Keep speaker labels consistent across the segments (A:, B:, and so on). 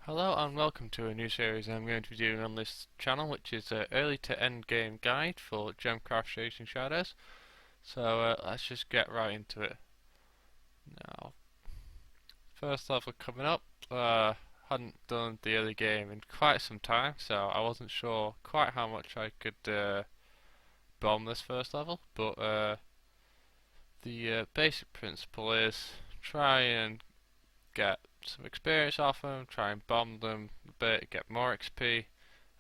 A: Hello and welcome to a new series I'm going to be doing on this channel, which is an early to end game guide for Gemcraft Chasing Shadows. So let's just get right into it. Now, first level coming up. Hadn't done the early game in quite some time, so I wasn't sure quite how much I could bomb this first level, but the basic principle is try and get some experience off them, try and bomb them a bit, get more XP.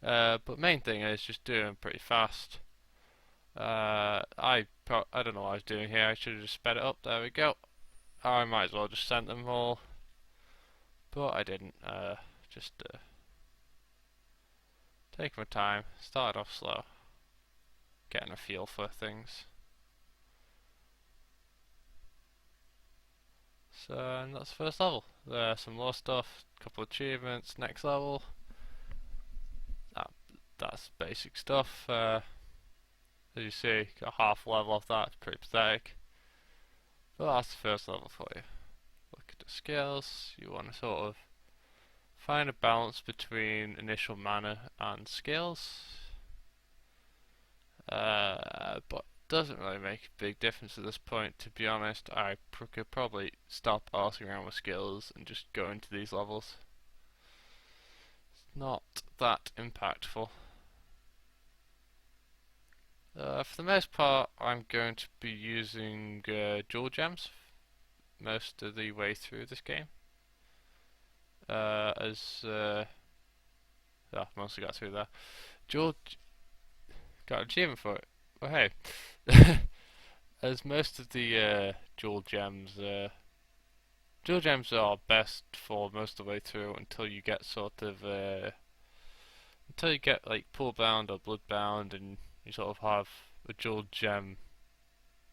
A: But main thing is just do them pretty fast. I don't know what I was doing here. I should have just sped it up. There we go. I might as well just sent them all, but I didn't. Just take my time. Started off slow, getting a feel for things. So and that's the first level. Some more stuff, couple of achievements. Next level. That's basic stuff. As you see, got half a level off that. It's pretty pathetic. But that's the first level for you. Look at the skills. You want to sort of find a balance between initial mana and skills. But doesn't really make a big difference at this point, to be honest. I could probably stop arsing around with skills and just go into these levels. It's not that impactful. For the most part, I'm going to be using jewel gems most of the way through this game. Mostly got through there. Got an achievement for it. Oh hey, as most of the jewel gems are best for most of the way through until you get like pool bound or blood bound, and you sort of have a jewel gem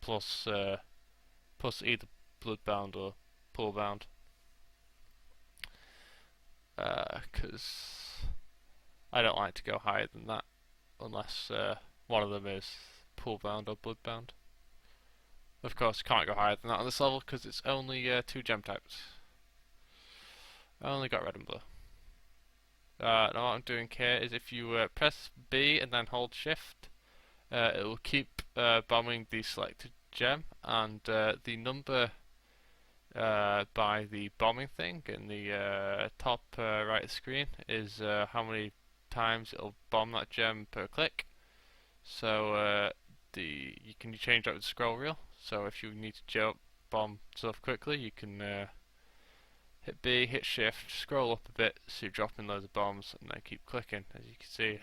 A: plus either blood bound or pool bound. Because I don't like to go higher than that unless one of them is pool bound or blood bound. Of course, you can't go higher than that on this level because it's only 2 gem types. I only got red and blue. Now what I'm doing here is if you press B and then hold shift, it will keep bombing the selected gem, and the number by the bombing thing in the top right of the screen is how many times it'll bomb that gem per click. So you can change that with the scroll wheel. So if you need to bomb stuff quickly, you can hit B, hit shift, scroll up a bit so you're dropping loads of bombs, and then keep clicking. As you can see,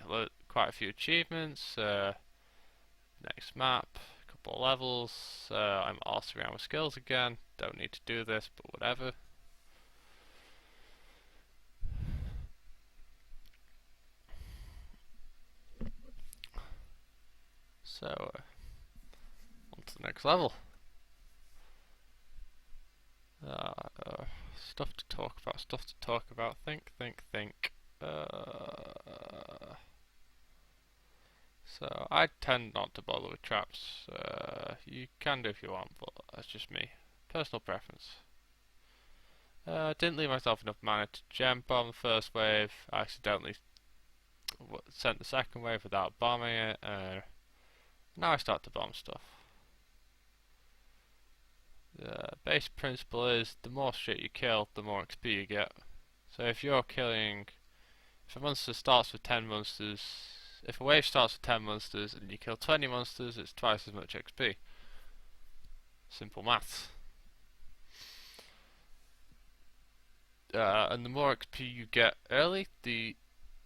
A: quite a few achievements. Next map, a couple of levels. I'm arsing around with skills again. Don't need to do this, but whatever. So, on to the next level. Stuff to talk about. Think. So, I tend not to bother with traps. You can do if you want, but that's just me. Personal preference. Didn't leave myself enough mana to gem bomb the first wave. I accidentally sent the second wave without bombing it. Now I start to bomb stuff. The base principle is the more shit you kill, the more XP you get. So if a monster starts with 10 monsters, if a wave starts with 10 monsters and you kill 20 monsters, it's twice as much XP. Simple maths. And the more XP you get early, the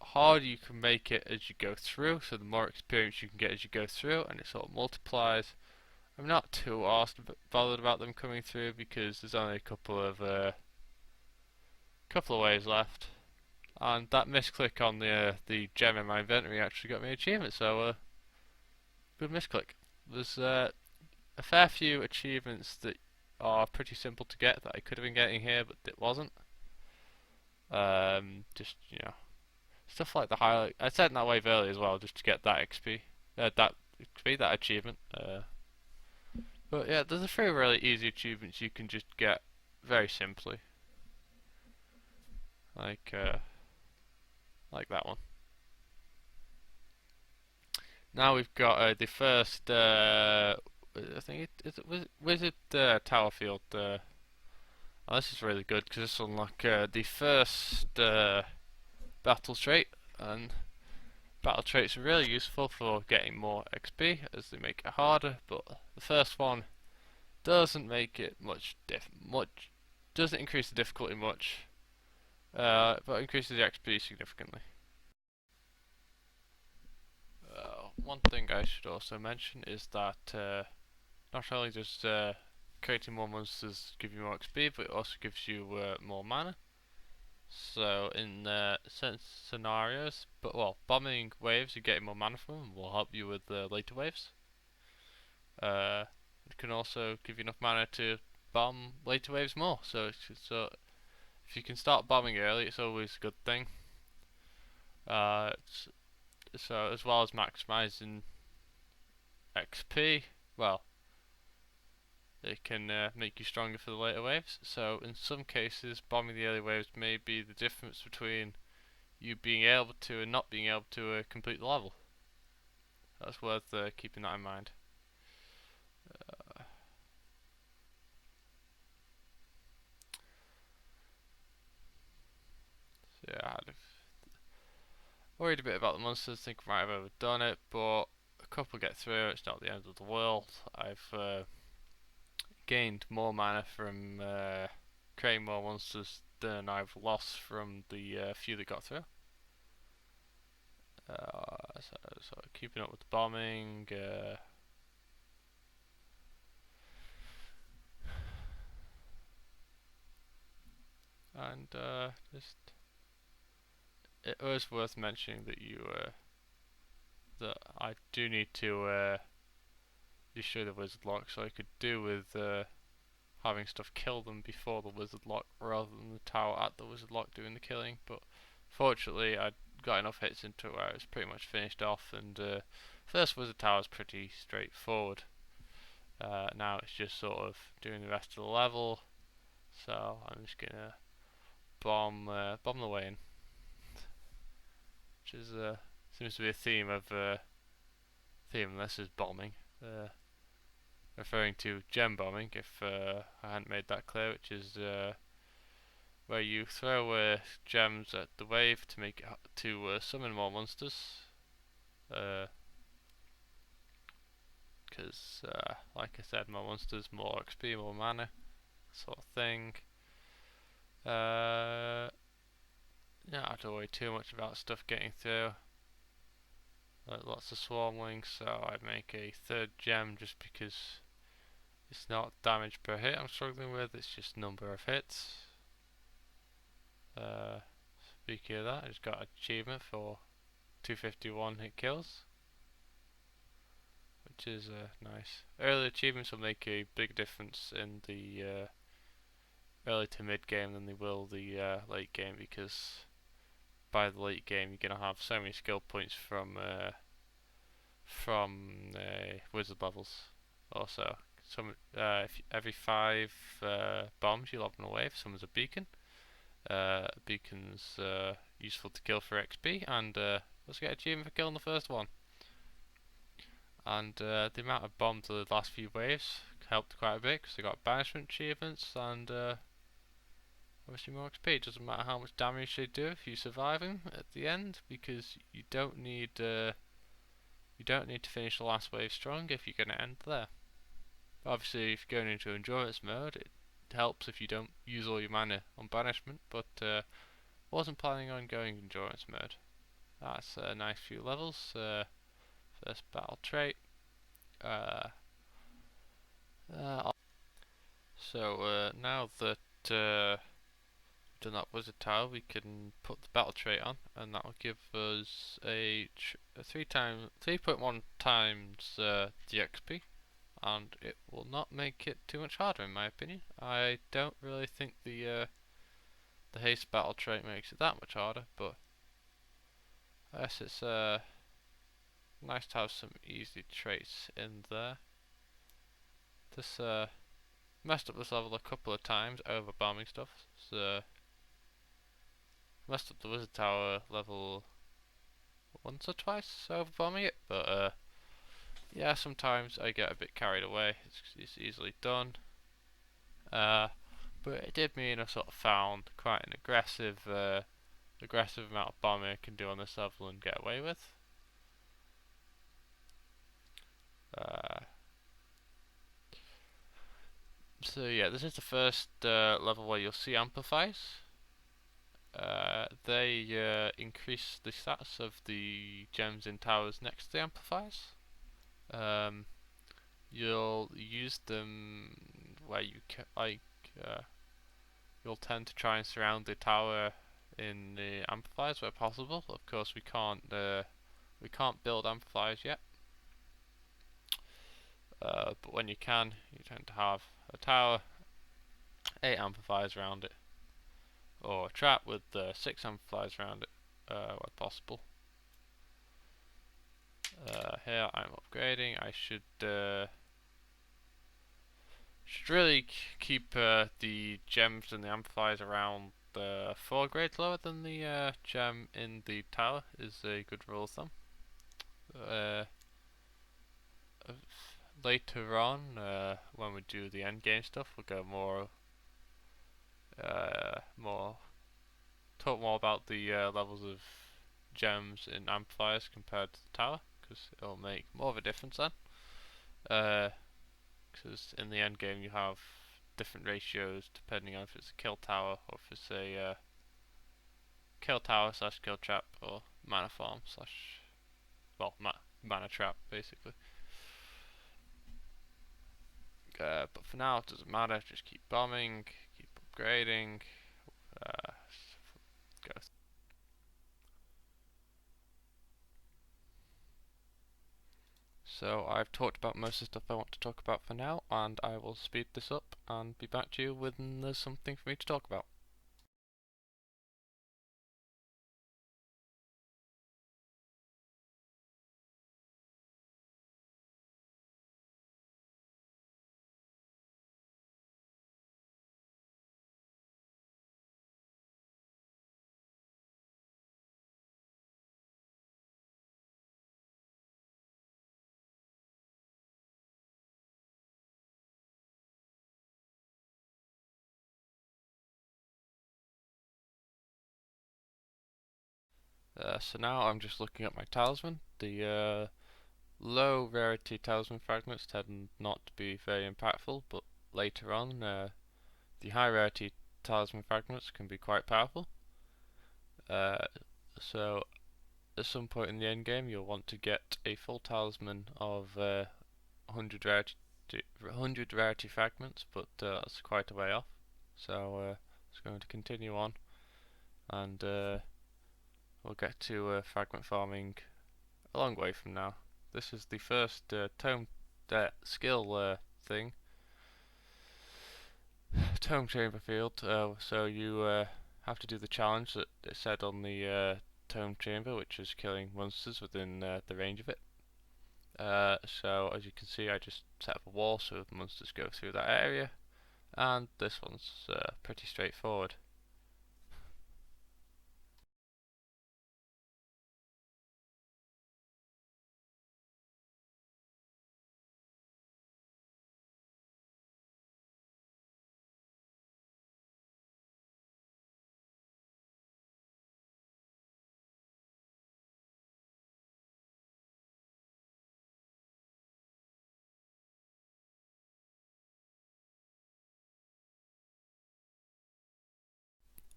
A: harder you can make it as you go through, so the more experience you can get as you go through, and it sort of multiplies. I'm not too bothered about them coming through because there's only a couple of waves left, and that misclick on the gem in my inventory actually got me an achievement, so good misclick. There's a fair few achievements that are pretty simple to get that I could have been getting here, but it wasn't. Just stuff like the highlight. I sent that wave early as well, just to get that XP, that achievement. But yeah, there's a few really easy achievements you can just get very simply. Like like that one. Now we've got the first, I think Wizard Tower Field. Oh, this is really good because this will unlock the first battle trait, and battle traits are really useful for getting more XP as they make it harder. But the first one doesn't make it much doesn't increase the difficulty much, but increases the XP significantly. One thing I should also mention is that not only does creating more monsters give you more XP, but it also gives you more mana. So in certain scenarios, bombing waves, you're getting more mana from them, will help you with later waves. It can also give you enough mana to bomb later waves more. So if you can start bombing early, it's always a good thing. So as well as maximizing XP, well, it can make you stronger for the later waves. So in some cases, bombing the early waves may be the difference between you being able to and not being able to complete the level. That's worth keeping that in mind. So yeah, I'd have worried a bit about the monsters, think I might have overdone it, but a couple get through, it's not the end of the world. I've gained more mana from creating more monsters than I've lost from the few that got through. So keeping up with the bombing, and just it was worth mentioning that that I do need to destroy the wizard lock, so I could do with having stuff kill them before the wizard lock rather than the tower at the wizard lock doing the killing. But fortunately, I got enough hits into it where it was pretty much finished off, and first wizard tower is pretty straightforward. Now it's just sort of doing the rest of the level, so I'm just gonna bomb the way in, which is seems to be a theme of unless it's bombing. Referring to gem bombing, if I hadn't made that clear, which is where you throw gems at the wave to make it to summon more monsters. Because, like I said, more monsters, more XP, more mana, sort of thing. Yeah, I don't worry too much about stuff getting through. Lots of swarmlings, so I'd make a third gem just because it's not damage per hit I'm struggling with, it's just number of hits. Speaking of that, I just got an achievement for 251 hit kills, which is nice. Early achievements will make a big difference in the early to mid game than they will the late game, because by the late game you're gonna have so many skill points from wizard levels. Also, if every 5 bombs you lob in a wave, summons a beacon. Beacon's useful to kill for XP, and let's get achievement for killing the first one. And the amount of bombs of the last few waves helped quite a bit because they got banishment achievements and obviously more XP. It doesn't matter how much damage they do if you survive them at the end, because you don't need to finish the last wave strong if you're going to end there. Obviously, if you're going into endurance mode, it helps if you don't use all your mana on banishment, but wasn't planning on going endurance mode. That's a nice few levels. First battle trait. So now that done that wizard tile, we can put the battle trait on, and that will give us a 3.1 times the XP, and it will not make it too much harder in my opinion. I don't really think the haste battle trait makes it that much harder, but I guess it's nice to have some easy traits in there. This messed up this level a couple of times over bombing stuff, so messed up the wizard tower level once or twice over bombing it, but yeah, sometimes I get a bit carried away. It's easily done. But it did mean I sort of found quite an aggressive amount of bombing I can do on this level and get away with. Uh, so yeah, this is the first level where you'll see amplifiers. They increase the stats of the gems in towers next to the amplifiers. Um, you'll use them where you you'll tend to try and surround the tower in the amplifiers where possible. Of course, we can't build amplifiers yet, but when you can, you tend to have a tower, 8 amplifiers around it, or a trap with 6 amplifiers around it, where possible. Here I'm upgrading. I should really keep the gems and the amplifiers around 4 grades lower than the gem in the tower is a good rule of thumb. Uh, Later on, when we do the end game stuff, we'll go talk more about the levels of gems in amplifiers compared to the tower, because it'll make more of a difference then. Because in the end game you have different ratios depending on if it's a kill tower or if it's a kill tower slash kill trap or mana farm slash mana trap basically. But for now it doesn't matter, just keep bombing, keep upgrading, go. So I've talked about most of the stuff I want to talk about for now, and I will speed this up and be back to you when there's something for me to talk about. So now I'm just looking at my talisman. The low rarity talisman fragments tend not to be very impactful, but later on the high rarity talisman fragments can be quite powerful. Uh, so at some point in the end game you'll want to get a full talisman of 100 rarity fragments, but that's quite a way off. So it's going to continue on, and we'll get to fragment farming a long way from now. This is the first tome skill thing, tome chamber field. So you have to do the challenge that it said on the tome chamber, which is killing monsters within the range of it. So as you can see, I just set up a wall so the monsters go through that area, and this one's pretty straightforward.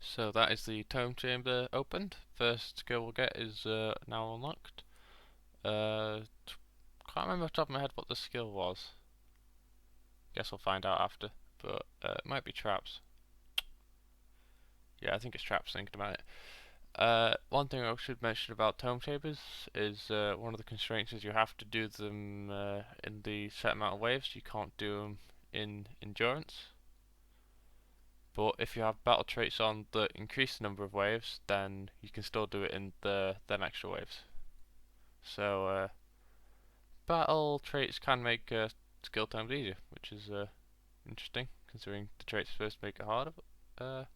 A: So that is the tome chamber opened. First skill we'll get is now unlocked. Can't remember off the top of my head what the skill was. Guess we'll find out after. But it might be traps. Yeah, I think it's traps thinking about it. One thing I should mention about tome chambers is one of the constraints is you have to do them in the set amount of waves. You can't do them in endurance. But if you have battle traits on that increase the number of waves, then you can still do it in then extra waves. So battle traits can make skill times easier, which is interesting, considering the traits are supposed to make it harder. But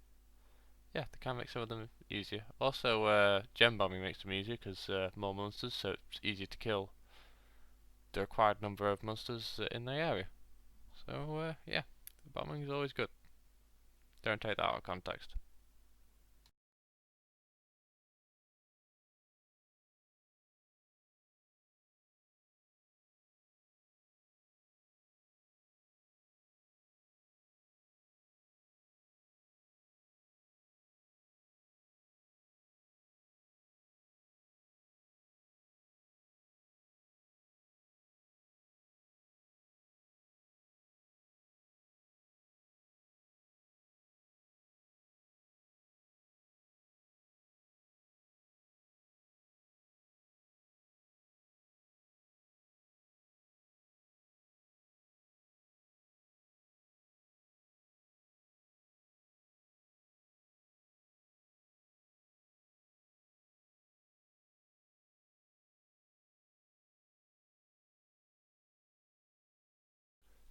A: yeah, they can make some of them easier. Also, gem bombing makes them easier because more monsters, so it's easier to kill the required number of monsters in the area. So yeah, bombing is always good. Don't take that out of context.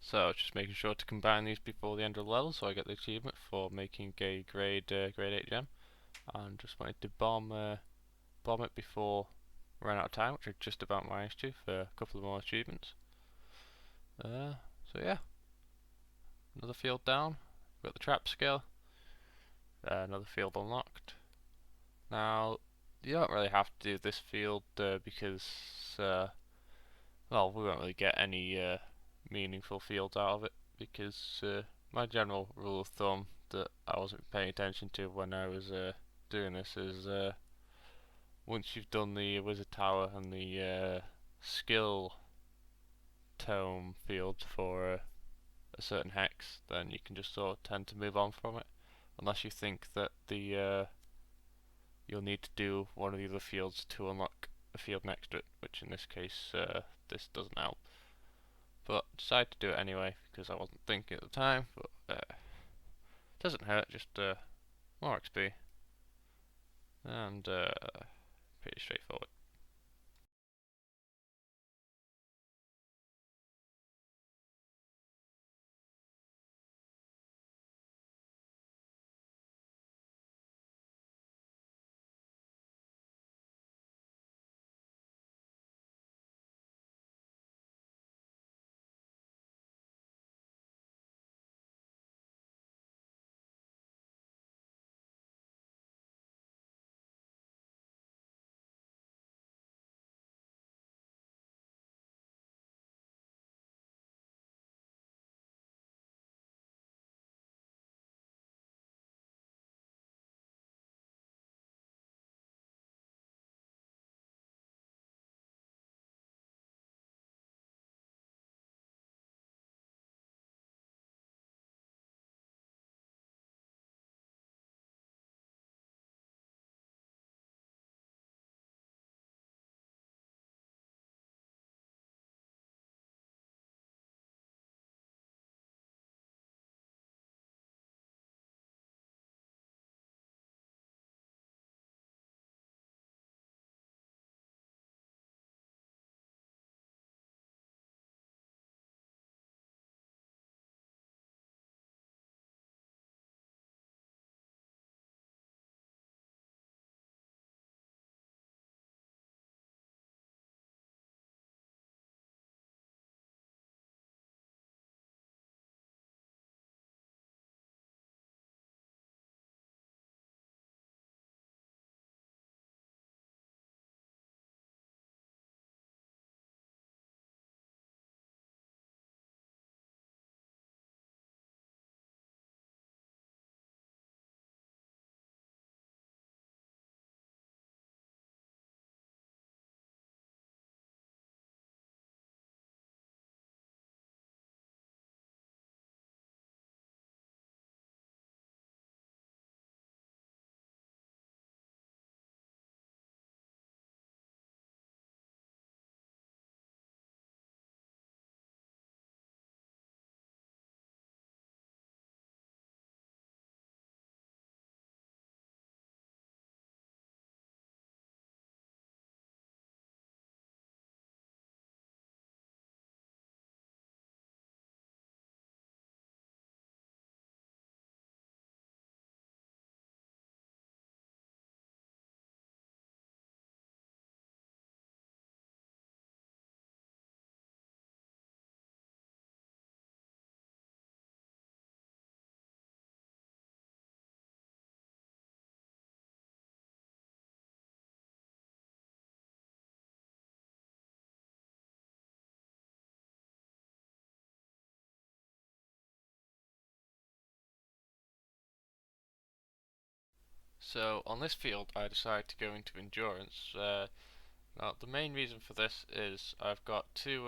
A: So just making sure to combine these before the end of the level, so I get the achievement for making a grade 8 gem. And just wanted to bomb it before I ran out of time, which I just about managed to for a couple of more achievements. So yeah, another field down. Got the trap skill. Another field unlocked. Now you don't really have to do this field because well, we won't really get any meaningful fields out of it because my general rule of thumb that I wasn't paying attention to when I was doing this is once you've done the wizard tower and the skill tome field for a certain hex, then you can just sort of tend to move on from it, unless you think that the you'll need to do one of the other fields to unlock a field next to it, which in this case this doesn't help. But decided to do it anyway because I wasn't thinking at the time. But doesn't hurt, just more XP and pretty straightforward. So on this field, I decided to go into endurance. Now the main reason for this is I've got two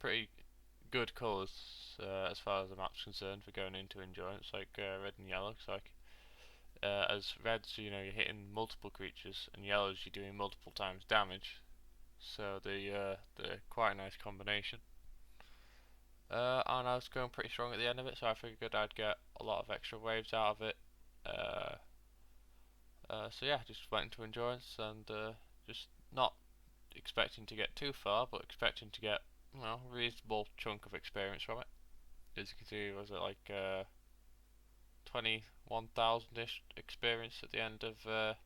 A: pretty good colours as far as the map's concerned for going into endurance, like red and yellow. So like as reds, you're hitting multiple creatures, and yellows you're doing multiple times damage. So they're quite a nice combination. And I was going pretty strong at the end of it, so I figured I'd get a lot of extra waves out of it. Uh, so yeah, just went into endurance and just not expecting to get too far, but expecting to get a reasonable chunk of experience from it. As you can see, was it like 21,000-ish experience at the end of the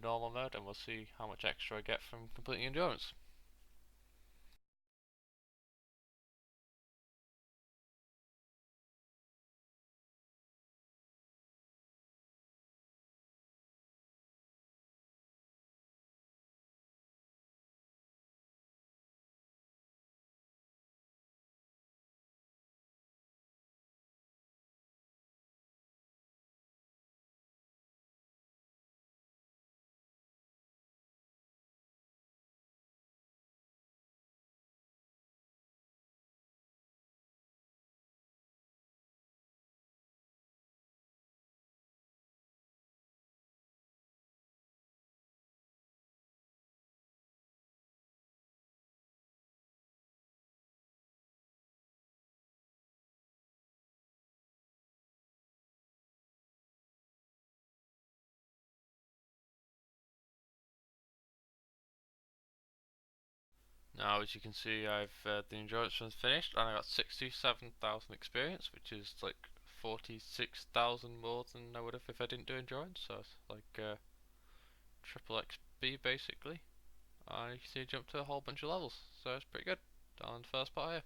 A: normal mode, and we'll see how much extra I get from completing endurance. Now, as you can see, the endurance run's finished, and I got 67,000 experience, which is like 46,000 more than I would have if I didn't do endurance. So it's like triple XP basically. And you can see I jumped to a whole bunch of levels, so it's pretty good on the first part here.